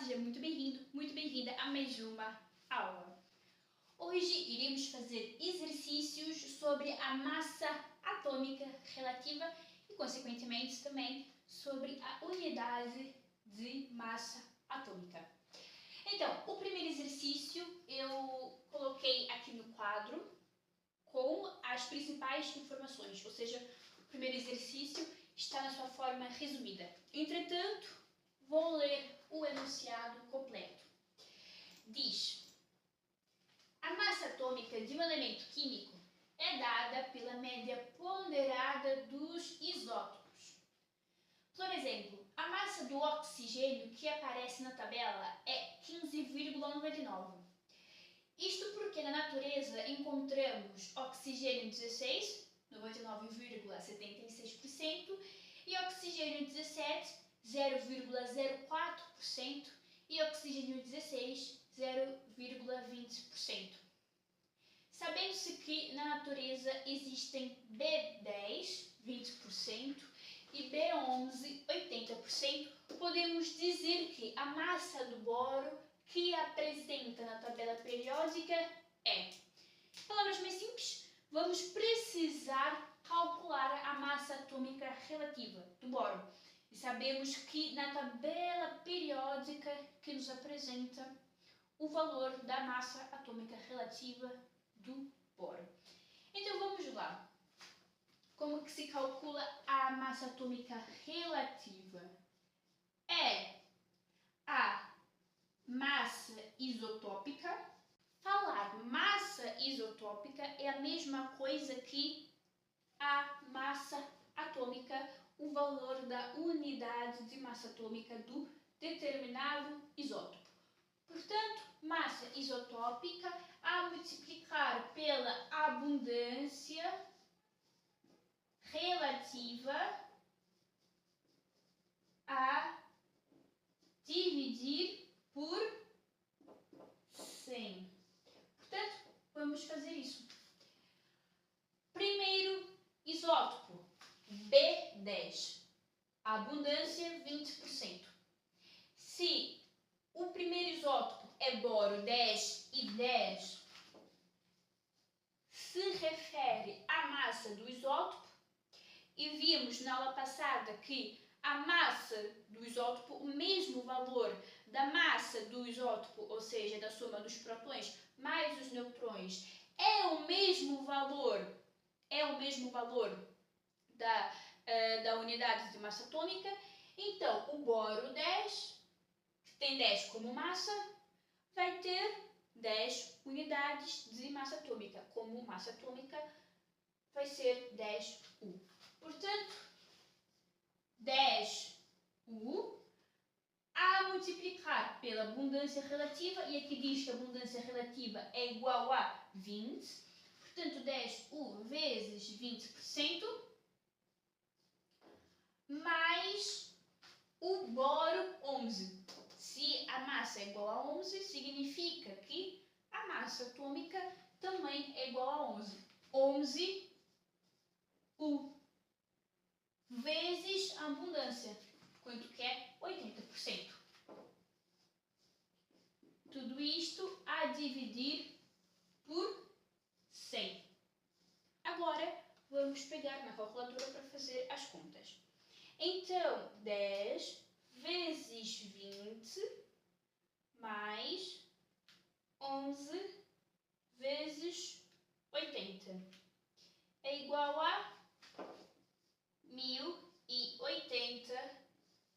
seja muito bem-vindo, muito bem-vinda a mais uma aula. Hoje iremos fazer exercícios sobre a massa atômica relativa e, consequentemente, também sobre a unidade de massa atômica. Então, o primeiro exercício eu coloquei aqui no quadro com as principais informações, ou seja, o primeiro exercício está na sua forma resumida. Entretanto, vou ler o enunciado completo. Diz: a massa atômica de um elemento químico é dada pela média ponderada dos isótopos. Por exemplo, a massa do oxigênio que aparece na tabela é 15,99. Isto porque na natureza encontramos oxigênio 16, 99,76%, e oxigênio 17, 0,04%, e oxigênio 16, 0,20%. Sabendo-se que na natureza existem B10, 20%, e B11, 80%, podemos dizer que a massa do boro que apresenta na tabela periódica é. Palavras mais simples, vamos precisar calcular a massa atômica relativa do boro. E sabemos que na tabela periódica que nos apresenta o valor da massa atômica relativa do boro. Então vamos lá. Como que se calcula a massa atômica relativa? É a massa isotópica. Falar massa isotópica é a mesma coisa que a massa atômica, o valor da unidade de massa atômica do determinado isótopo. Portanto, massa isotópica a multiplicar pela abundância relativa a dividir por 100. Portanto, vamos fazer isso. Primeiro isótopo, B10. Abundância, 20%. Se o primeiro isótopo é boro 10 e 10 se refere à massa do isótopo, e vimos na aula passada que a massa do isótopo, o mesmo valor da massa do isótopo, ou seja, da soma dos prótons mais os neutrões, é o mesmo valor da unidade de massa atômica. Então, o boro 10, que tem 10 como massa, vai ter 10 unidades de massa atômica. Como massa atômica, vai ser 10U. Portanto, 10U a multiplicar pela abundância relativa, e aqui diz que a abundância relativa é igual a 20, portanto 10U vezes 20%, mais o boro 11. Se a massa é igual a 11, significa que a massa atômica também é igual a 11. 11U vezes a abundância, quanto que é 80%. Tudo isto a dividir por 100. Agora, vamos pegar na calculadora para fazer as contas. Então, 10 vezes 20 mais 11 vezes 80 é igual a 1080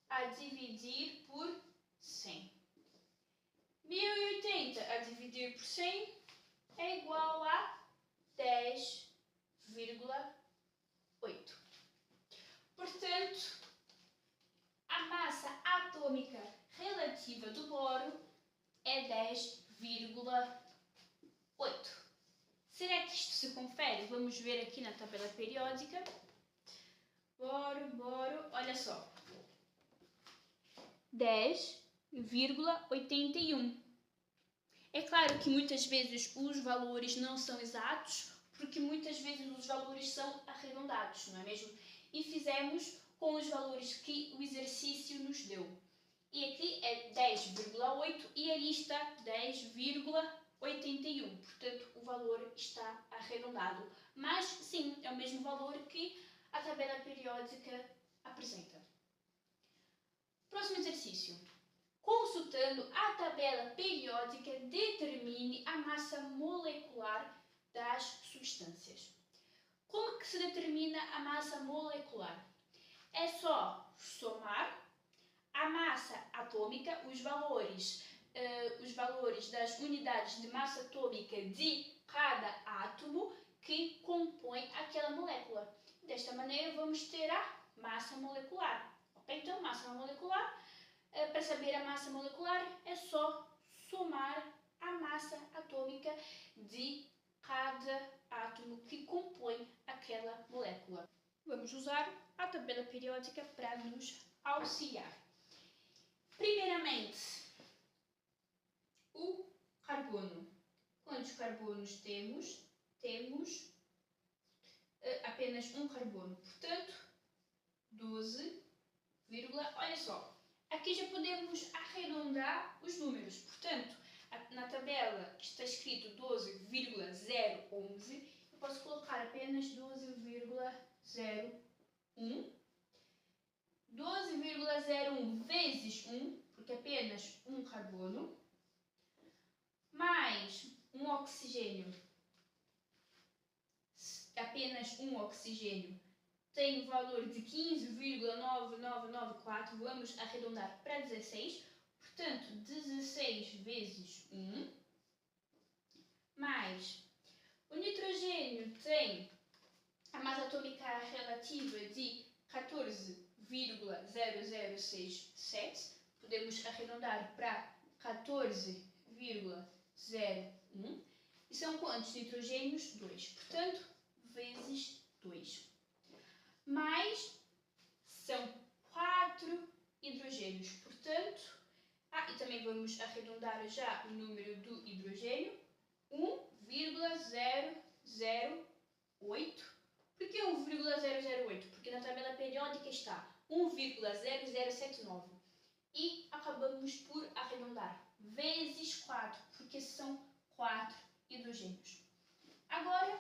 a dividir por 100. 1080 a dividir por 100 é igual a 10,8. Portanto, a massa atômica relativa do boro é 10,8. Será que isto se confere? Vamos ver aqui na tabela periódica. Boro, olha só. 10,81. É claro que muitas vezes os valores não são exatos, porque muitas vezes os valores são arredondados, não é mesmo? E fizemos com os valores que o exercício nos deu. E aqui é 10,8 e ali está 10,81. Portanto, o valor está arredondado. Mas, sim, é o mesmo valor que a tabela periódica apresenta. Próximo exercício. Consultando a tabela periódica, determine a massa molecular das substâncias. Como que se determina a massa molecular? É só somar a massa atômica, os valores das unidades de massa atômica de cada átomo que compõe aquela molécula. Desta maneira, vamos ter a massa molecular. Okay? Então, massa molecular, para saber a massa molecular, é só somar a massa atômica de cada átomo que compõe aquela molécula. Vamos usar a tabela periódica para nos auxiliar. Primeiramente, o carbono. Quantos carbonos temos? Temos apenas um carbono. Portanto, 12, olha só. Aqui já podemos arredondar os números. Portanto, na tabela está escrito 12,011. Eu posso colocar apenas 12,01. 12,01 vezes 1, porque apenas um carbono, mais um oxigênio, apenas um oxigênio, tem o valor de 15,9994, vamos arredondar para 16, portanto 16 vezes 1, mais o nitrogênio tem a massa atômica relativa de 14,0067, podemos arredondar para 14,01, e são quantos nitrogênios? 2, portanto, vezes 2. Mais, são 4 hidrogênios, portanto, e também vamos arredondar já o número do hidrogênio, 1,008. Por que 1,008? Porque na tabela periódica está 1,0079. E acabamos por arredondar vezes 4, porque são 4 hidrogênios. Agora,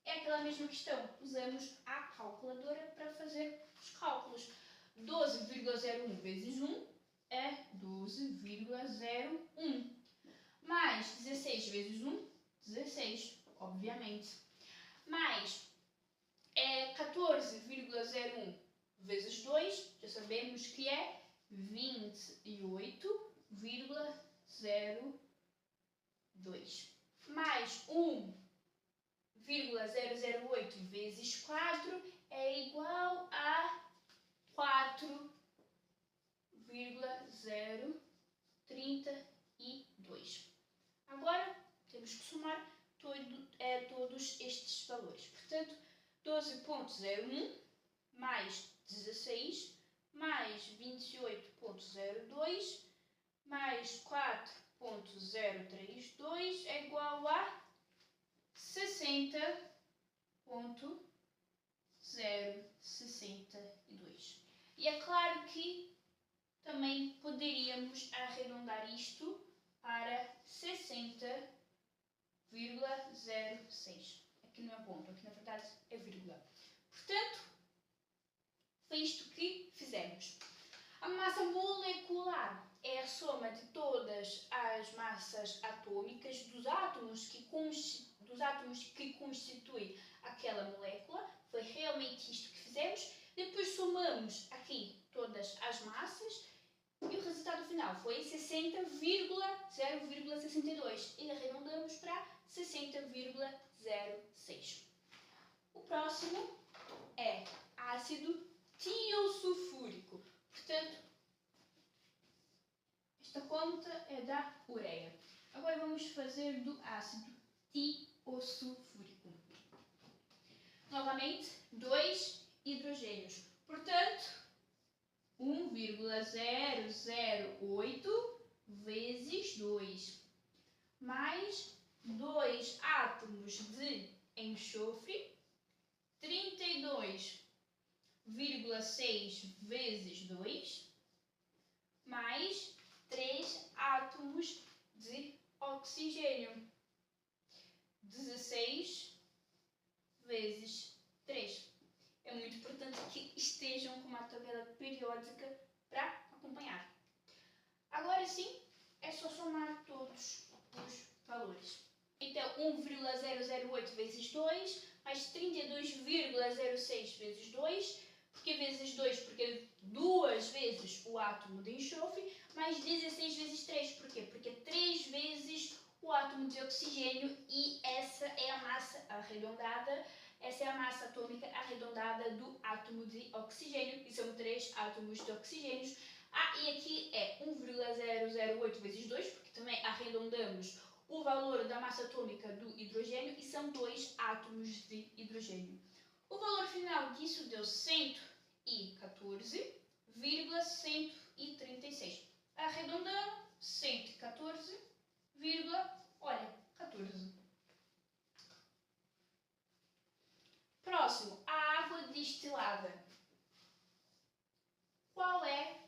é aquela mesma questão. Usamos a calculadora para fazer os cálculos. 12,01 vezes 1 é 12,01. Mais 16 vezes 1, 16, obviamente. Mais 14,01 vezes 2, já sabemos que é 28,02. Mais 1,008 vezes 4 é igual a 4,032. Agora, temos que somar todos estes valores. Portanto, 12,01 mais 16 mais 28,02 mais 4,032 é igual a 60,062. E é claro que também poderíamos arredondar isto para 60,06. Aqui não é ponto, aqui na verdade é vírgula. Portanto, foi isto que fizemos. A massa molecular é a soma de todas as massas atômicas dos átomos que constituem aquela molécula. Foi realmente isto que fizemos. Depois somamos aqui todas as massas e o resultado final foi 60,062 e arredondamos para 60,06. O próximo é ácido tiosulfúrico. Portanto, esta conta é da ureia. Agora vamos fazer do ácido tiosulfúrico. Novamente, 2 hidrogênios. Portanto, 1,008 vezes 2, mais 2 átomos de enxofre, 32,6 vezes 2, mais 3 átomos de oxigênio. 16 vezes 3. É muito importante que estejam com uma tabela periódica para acompanhar. Agora sim, é só somar todos os valores. Então, 1,008 vezes 2, mais 32,06 vezes 2, porque vezes 2, porque duas vezes o átomo de enxofre, mais 16 vezes 3, por quê? Porque 3 vezes o átomo de oxigênio e essa é a massa arredondada, essa é a massa atômica arredondada do átomo de oxigênio, e são 3 átomos de oxigênio. E aqui é 1,008 vezes 2, porque também arredondamos o valor da massa atômica do hidrogênio, e são 2 átomos de hidrogênio. O valor final disso deu 114,136. Arredondando, 114,14. Próximo, a água destilada. Qual é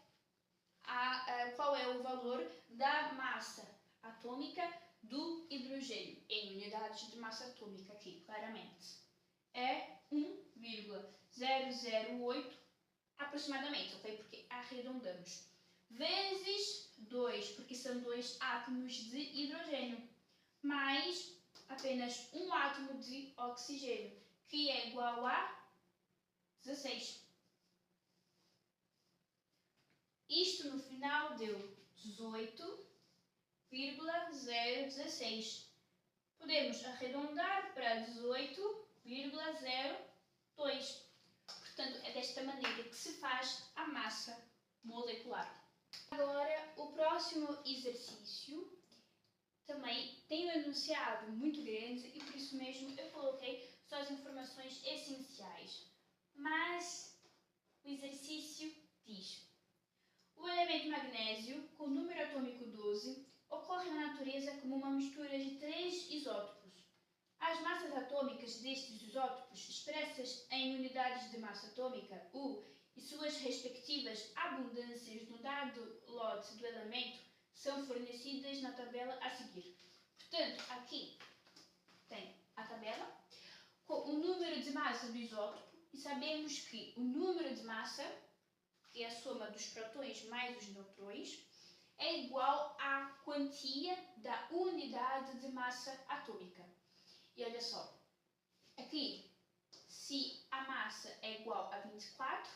o valor da massa atômica do hidrogênio em unidades de massa atômica aqui, claramente? É 1,008 aproximadamente, ok? Porque arredondamos. Vezes 2, porque são 2 átomos de hidrogênio, mais apenas um átomo de oxigênio, que é igual a 16. Isto no final deu 18,016. Podemos arredondar para 18,02. Portanto, é desta maneira que se faz a massa molecular. Agora, o próximo exercício também tem um enunciado muito grande e por isso mesmo eu coloquei só as informações essenciais. Mas o exercício diz: o elemento magnésio, com número atômico 12, ocorre na natureza como uma mistura de 3 isótopos. As massas atômicas destes isótopos, expressas em unidades de massa atômica, U, e suas respectivas abundâncias no dado lote do elemento, são fornecidas na tabela a seguir. Portanto, aqui tem a tabela com o número de massa do isótopo e sabemos que o número de massa, que é a soma dos prótons mais os neutrões, é igual à quantia da unidade de massa atômica. E olha só, aqui, se a massa é igual a 24,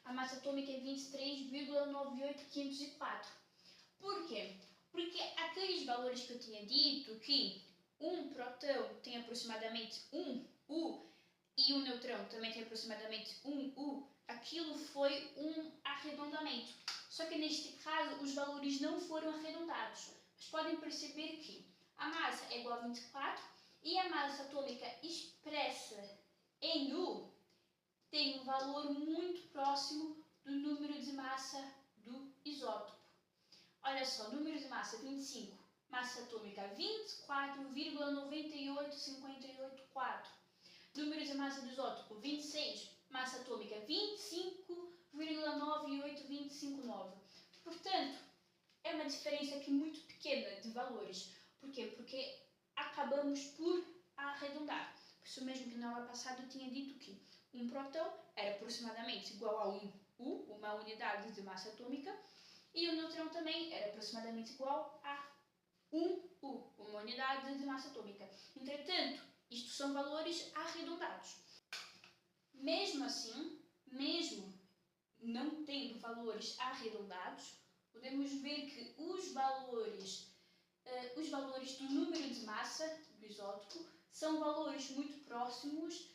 a massa atômica é 23,98504. Por quê? Porque aqueles valores que eu tinha dito, que um próton tem aproximadamente 1 U e um neutrão também tem aproximadamente 1 U, aquilo foi um arredondamento. Só que neste caso os valores não foram arredondados. Mas podem perceber que a massa é igual a 24 e a massa atômica expressa em U tem um valor muito próximo do número de massa do isótopo. Olha só, número de massa 25, massa atômica 24,98584. Número de massa do isótopo 26, massa atômica 25,98259. Portanto, é uma diferença aqui muito pequena de valores. Por quê? Porque acabamos por arredondar. Por isso mesmo que na aula passada eu tinha dito que um próton era aproximadamente igual a 1 U, uma unidade de massa atômica, e o neutrão também era aproximadamente igual a 1 U, uma unidade de massa atômica. Entretanto, isto são valores arredondados. Mesmo assim, mesmo não tendo valores arredondados, podemos ver que os valores do número de massa do isótopo são valores muito próximos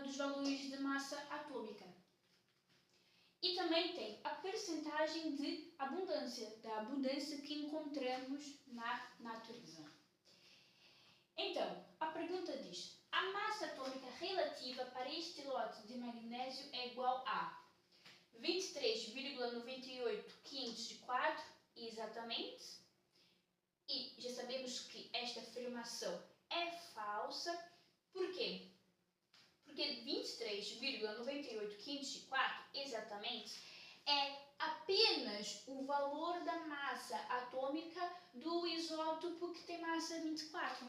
dos valores de massa atômica. E também tem a percentagem de abundância, da abundância que encontramos na natureza. Então, a pergunta diz: a massa atômica relativa para este lote de magnésio é igual a 23,98504, exatamente. E já sabemos que esta afirmação é falsa. Por quê? Porque 23,98504 exatamente é apenas o valor da massa atômica do isótopo que tem massa 24.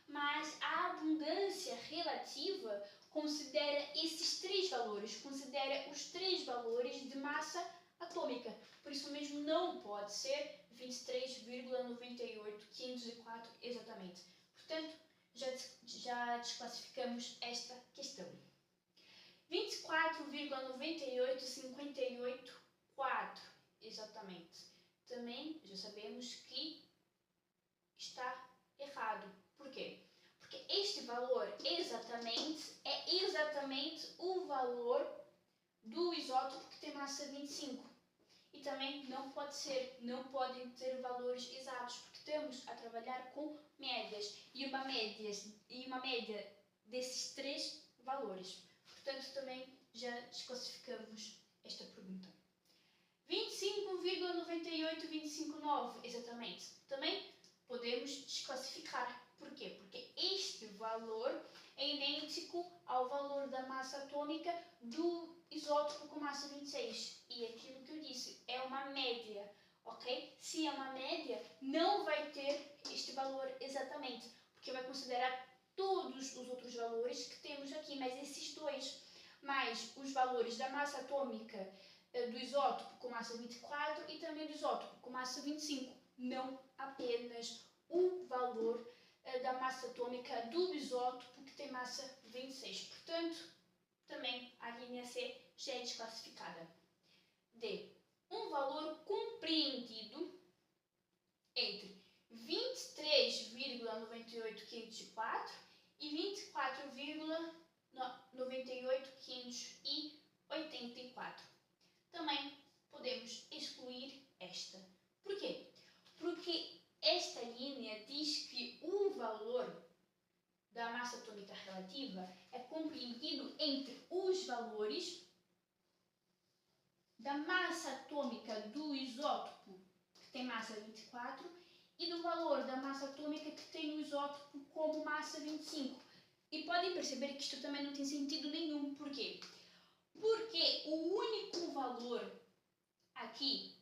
Mas a abundância relativa considera esses três valores, considera os três valores de massa atômica. Por isso mesmo não pode ser 23,98504 exatamente. Portanto, já desclassificamos esta questão. 24,98584 exatamente. Também já sabemos que está errado. Por quê? Porque este valor é exatamente o valor do isótopo que tem massa 25. E também não podem ter valores exatos, porque estamos a trabalhar com médias e uma média desses três valores. Portanto, também já desclassificamos esta pergunta. 25,98259 exatamente. Também podemos desclassificar. Por quê? Porque este valor é idêntico ao valor da massa atômica do isótopo com massa 26. E aquilo que eu disse, é uma média, ok? Se é uma média, não vai ter este valor exatamente, porque vai considerar todos os outros valores que temos aqui, mas esses dois, mais os valores da massa atômica do isótopo com massa 24 e também do isótopo com massa 25, não apenas o valor da massa atômica do isótopo que tem massa 26. Portanto, também a linha C já é desclassificada. D. Um valor compreendido entre 23,98504 e 24,98584. Também podemos excluir esta. Por quê? Porque esta linha diz que o valor da massa atômica relativa é compreendido entre os valores da massa atômica do isótopo que tem massa 24 e do valor da massa atômica que tem o isótopo como massa 25. E podem perceber que isto também não tem sentido nenhum. Por quê? Porque o único valor aqui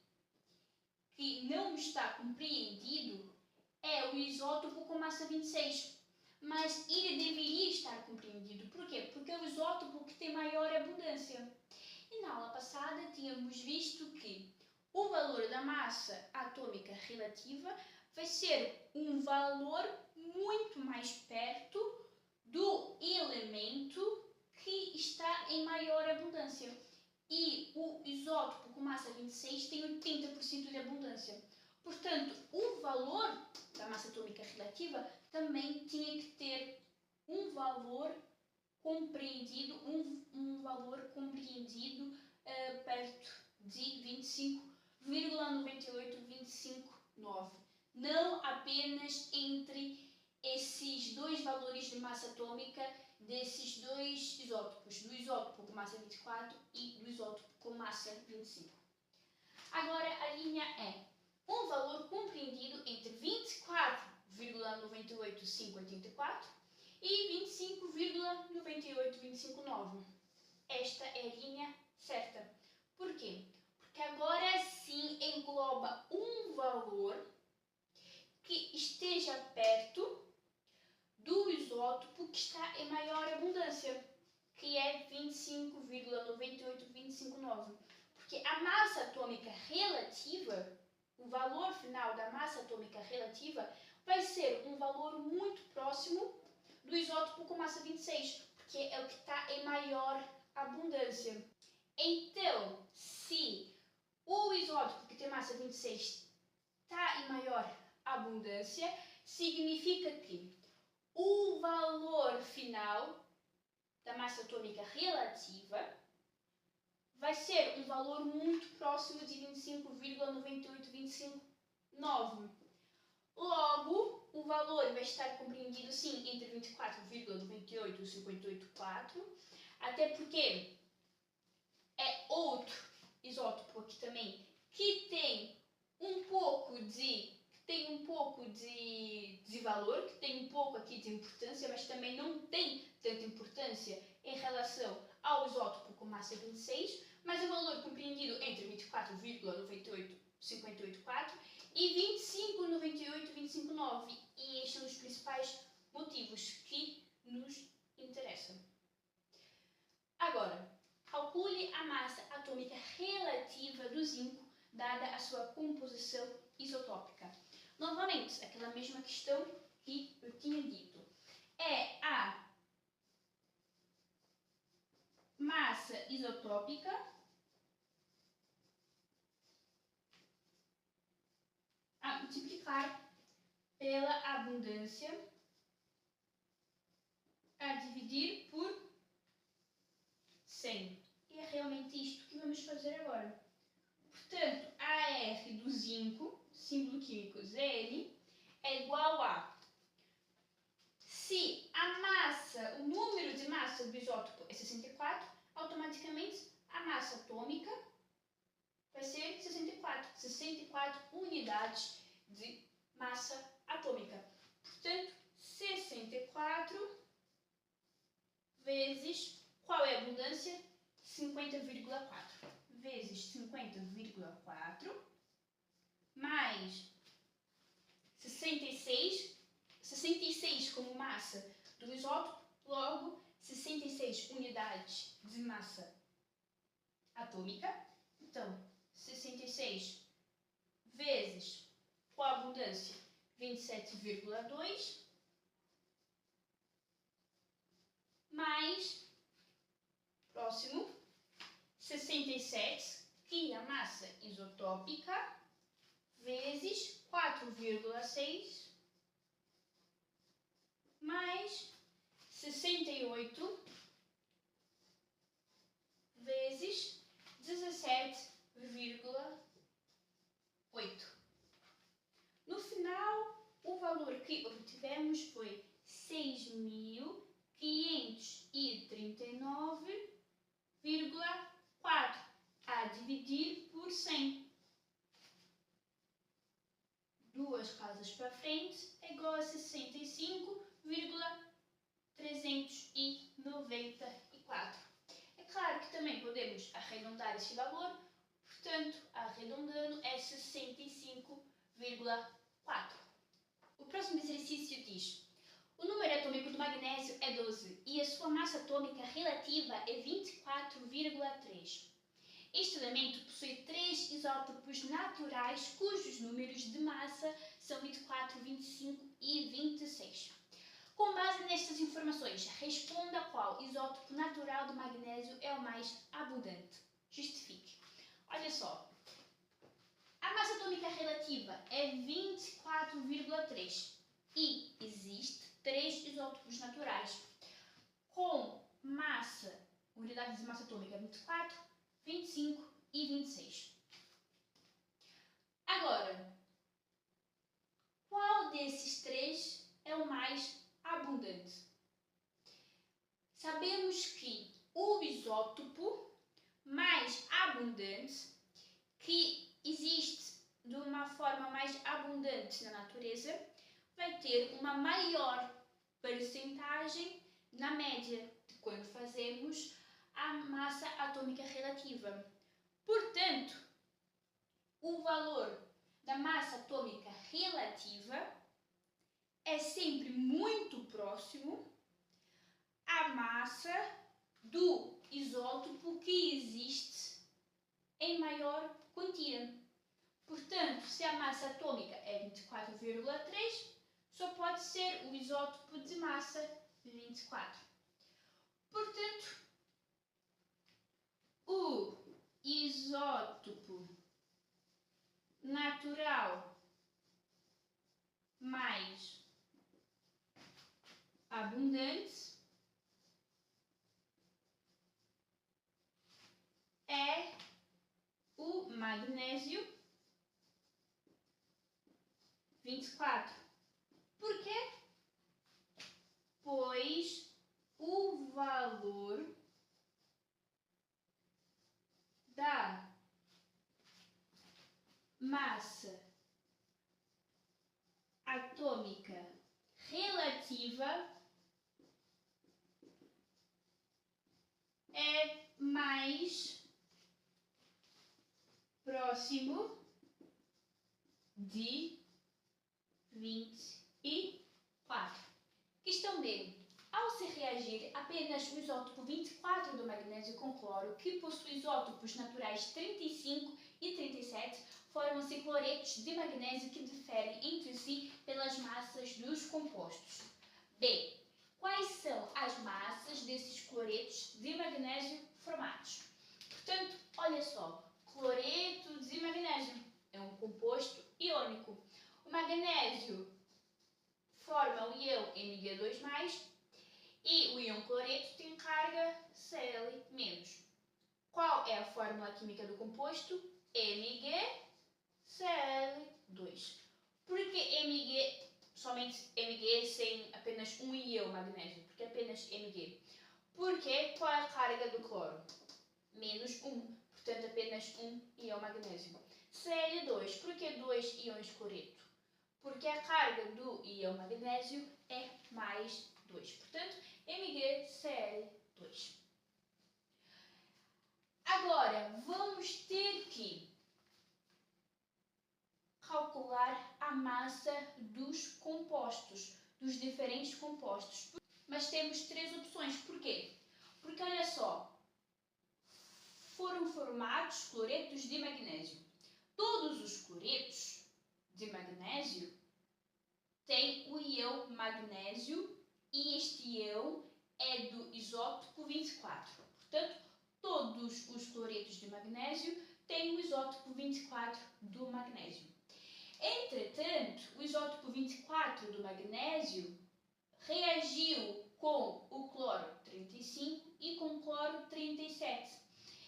que não está compreendido é o isótopo com massa 26. Mas ele deveria estar compreendido. Por quê? Porque é o isótopo que tem maior abundância. E na aula passada tínhamos visto que o valor da massa atômica relativa vai ser um valor muito mais perto do elemento que está em maior abundância. E o isótopo com massa 26 tem 80% de abundância. Portanto, o valor da massa atômica relativa também tinha que ter um valor compreendido, perto de 25,98259. Não apenas entre esses dois valores de massa atômica desses dois isótopos, do isótopo com massa 24 e do isótopo com massa 25. Agora a linha E. Um valor compreendido entre 24,98584 e 25,98259. Esta é a linha certa. Por quê? Porque agora sim engloba um valor que esteja perto do isótopo que está em maior abundância, que é 25,98259. Porque a massa atômica relativa, o valor final da massa atômica relativa, vai ser um valor muito próximo do isótopo com massa 26, porque é o que está em maior abundância. Então, se o isótopo que tem massa 26 está em maior abundância, significa que o valor final da massa atômica relativa vai ser um valor muito próximo de 25,98259. Logo, o valor vai estar compreendido sim entre 24,98584, até porque é outro isótopo aqui também que tem um pouco de valor, que tem um pouco aqui de importância, mas também não tem tanta importância em relação ao isótopo com massa 26, mais o valor compreendido entre 24,98584 e 25,98,259. E estes são os principais motivos que nos interessam. Agora, calcule a massa atômica relativa do zinco dada a sua composição isotópica. Novamente, aquela mesma questão que eu tinha dito. É a massa isotópica a multiplicar pela abundância a dividir por 100. E é realmente isto que vamos fazer agora. Portanto, AR do zinco, símbolo químico Zn, é igual a, se a massa, o número de massa do isótopo é 64, automaticamente a massa atômica vai ser 64 unidades de massa atômica. Portanto, 64 vezes, qual é a abundância? 50,4. Vezes 50,4 mais 66 como massa do isótopo, logo 66 unidades de massa atômica. Então, 66 vezes qual a abundância? 27,2 mais, próximo, 67, que é a massa isotópica, vezes 4,6 mais 68 vezes 17,8. No final, o valor que obtivemos foi 6.539,4 a dividir por 100. Duas casas para frente é igual a 65,394. É claro que também podemos arredondar esse valor, portanto, arredondando é 65,4. O próximo exercício diz: o número atômico do magnésio é 12 e a sua massa atômica relativa é 24,3. Este elemento possui 3 isótopos naturais cujos números de massa são 24, 25 e 26. Com base nestas informações, responda qual isótopo natural do magnésio é o mais abundante. Justifique. Olha só, a massa atômica relativa é 24,3 e existe 3 isótopos naturais com massa, unidades de massa atômica 24, 25 e 26. Agora, qual desses 3 é o mais abundante? Sabemos que o isótopo mais abundante, que existe de uma forma mais abundante na natureza, vai ter uma maior percentagem na média de quando fazemos a massa atômica relativa. Portanto, o valor da massa atômica relativa é sempre muito próximo à massa do isótopo que existe em maior quantia. Portanto, se a massa atômica é 24,3, só pode ser o isótopo de massa 24. Portanto, o isótopo natural mais abundante é o magnésio 24. Por quê? Pois o valor da massa atômica relativa é mais próximo de 24. Questão B. Ao se reagir apenas o isótopo 24 do magnésio com cloro, que possui isótopos naturais 35 e 37, formam-se cloretos de magnésio que diferem entre si pelas massas dos compostos. B. Quais são as massas desses cloretos de magnésio formados? Portanto, olha só, cloreto de magnésio é um composto iônico. O magnésio forma o íon Mg2+, e o íon cloreto tem carga Cl-. Qual é a fórmula química do composto? MgCl2. Por que somente Mg sem apenas um íon magnésio? Por que apenas Mg? Porque qual é a carga do cloro? -1. Portanto, apenas um íon magnésio. Cl2. Por que 2 íons cloreto? Porque a carga do íon magnésio é mais 2. Portanto, MgCl2. Agora, vamos ter que calcular a massa dos compostos, dos diferentes compostos. Mas temos 3 opções. Por quê? Porque, olha só, foram formados cloretos de magnésio. Todos os cloretos de magnésio têm o íon magnésio e este íon é do isótopo 24. Portanto, todos os cloretos de magnésio têm o isótopo 24 do magnésio. Entretanto, o isótopo 24 do magnésio reagiu com o cloro 35 e com o cloro 37.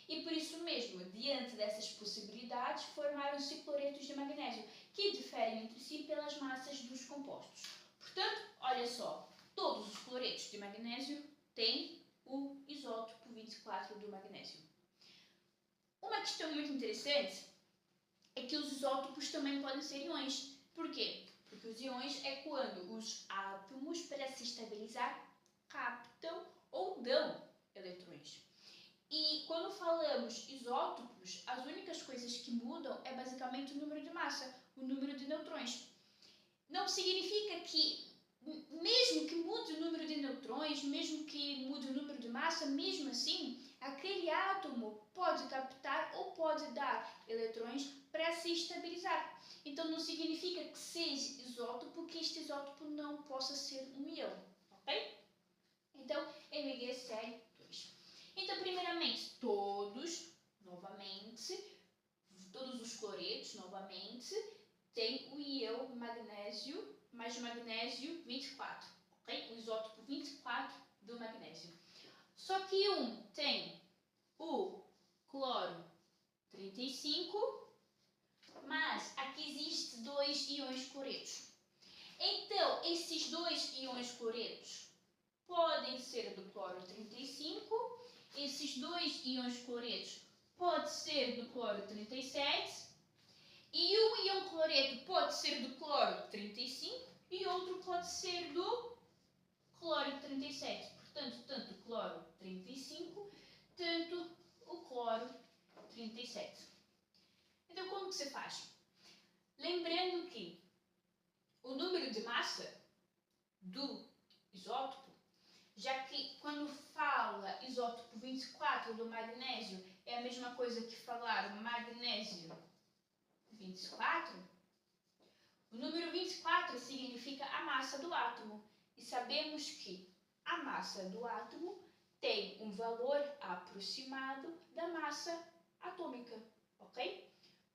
E por isso mesmo, diante dessas possibilidades, formaram-se cloretos de magnésio, que diferem entre si pelas massas dos compostos. Portanto, olha só, todos os cloretos de magnésio têm o isótopo 24 do magnésio. Uma questão muito interessante é que os isótopos também podem ser íons. Por quê? Porque os íons é quando os átomos, para se estabilizar, captam ou dão eletrões. E quando falamos isótopos, as únicas coisas que mudam é basicamente o número de massa, o número de neutrões. Não significa que, mesmo que mude o número de neutrões, mesmo que mude o número de massa, mesmo assim, aquele átomo pode captar ou pode dar eletrões para se estabilizar. Então, não significa que seja isótopo que este isótopo não possa ser um íon, ok? Então, MgCl2. Então, primeiramente, todos os cloretos, novamente, têm o íon magnésio, mais o magnésio 24, ok? O isótopo 24 do magnésio. Só que um tem o cloro 35, mas aqui existe 2 íons cloretos. Então, esses 2 íons cloretos podem ser do cloro 35, esses 2 íons cloretos podem ser do cloro 37, e um íon cloreto pode ser do cloro 35 e outro pode ser do cloro 37. Portanto, tanto o cloro 35, tanto o cloro 37. Então, como que se faz? Lembrando que o número de massa do isótopo, já que quando fala isótopo 24 do magnésio, é a mesma coisa que falar magnésio 24, o número 24 significa a massa do átomo. E sabemos que a massa do átomo tem um valor aproximado da massa atômica, ok?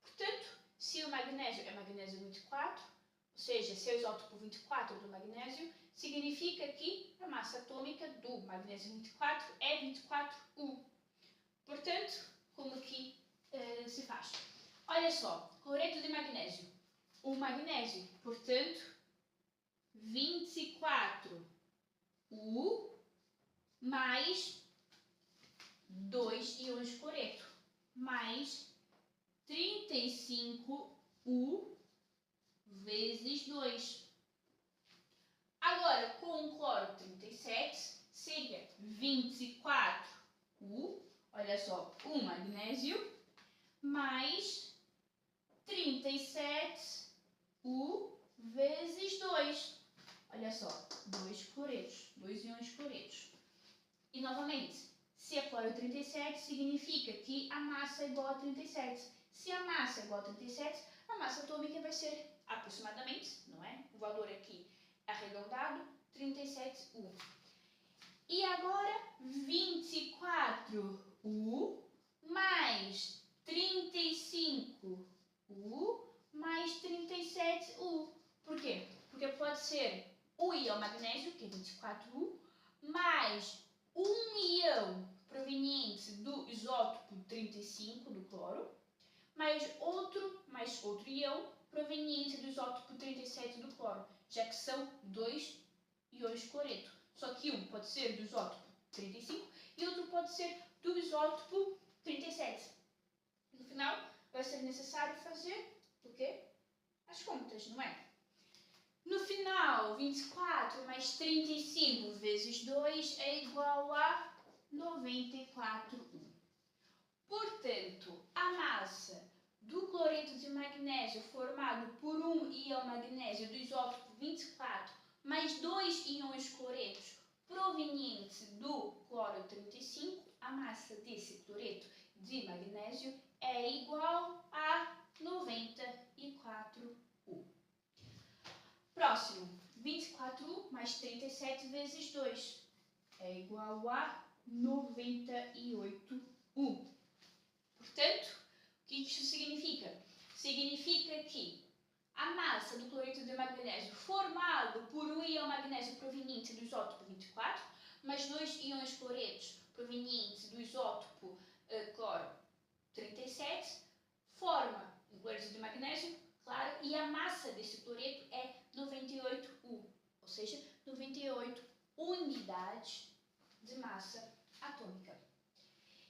Portanto, se o magnésio é magnésio 24, ou seja, se é o isótopo 24 do magnésio, significa que a massa atômica do magnésio 24 é 24U. Portanto, como que se faz? Olha só, cloreto de magnésio. O magnésio, portanto, 24U mais 2 íons cloreto, mais 35U vezes 2. Agora, com o cloro 37, seria 24U, olha só, o magnésio, mais 37U vezes 2. Olha só, 2 cloretos, 2 íons cloretos. E novamente, se é cloro 37, significa que a massa é igual a 37. Se a massa é igual a 37, a massa atômica vai ser aproximadamente, não é? O valor aqui arredondado, 37U. E agora, 24U mais 35U mais 37U. Por quê? Porque pode ser o íon magnésio, que é 24U, mais um íon proveniente do isótopo 35 do cloro, mais outro íon proveniente do isótopo 37 do cloro, já que são 2 íons cloreto. Só que um pode ser do isótopo 35 e outro pode ser do isótopo 37. No final, vai ser necessário fazer o quê? As contas, não é? No final, 24 mais 35 vezes 2 é igual a 94U. Portanto, a massa do cloreto de magnésio formado por um íon magnésio do isótopo 24 mais 2 íons cloretos provenientes do cloro 35, a massa desse cloreto de magnésio é igual a 94U. Próximo, 24U mais 37 vezes 2 é igual a 98U. Portanto, o que isso significa? Significa que a massa do cloreto de magnésio formado por um íon magnésio proveniente do isótopo 24, mais 2 íons cloretos provenientes do isótopo cloro 37, forma um cloreto de magnésio, claro, e a massa desse cloreto é 98U, ou seja, 98 unidades de massa atômica.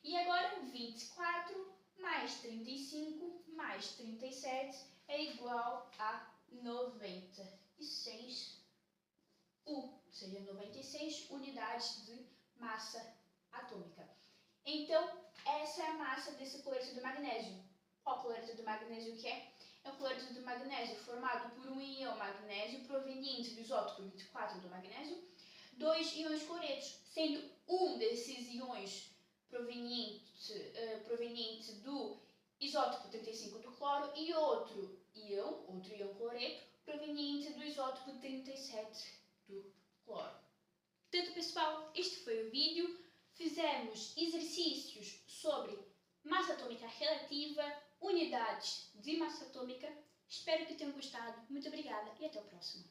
E agora, 24 mais 35 mais 37 é igual a 96U, ou seja, 96 unidades de massa atômica. Então, essa é a massa desse cloreto de magnésio. Qual cloreto de magnésio que é? É o cloreto de magnésio formado por um íon magnésio proveniente do isótopo 24 do magnésio, 2 íons cloretos, sendo um desses íons proveniente do isótopo 35 do cloro e outro íon cloreto, proveniente do isótopo 37 do cloro. Portanto, pessoal, este foi o vídeo. Fizemos exercícios sobre massa atômica relativa, unidades de massa atômica. Espero que tenham gostado. Muito obrigada e até o próximo.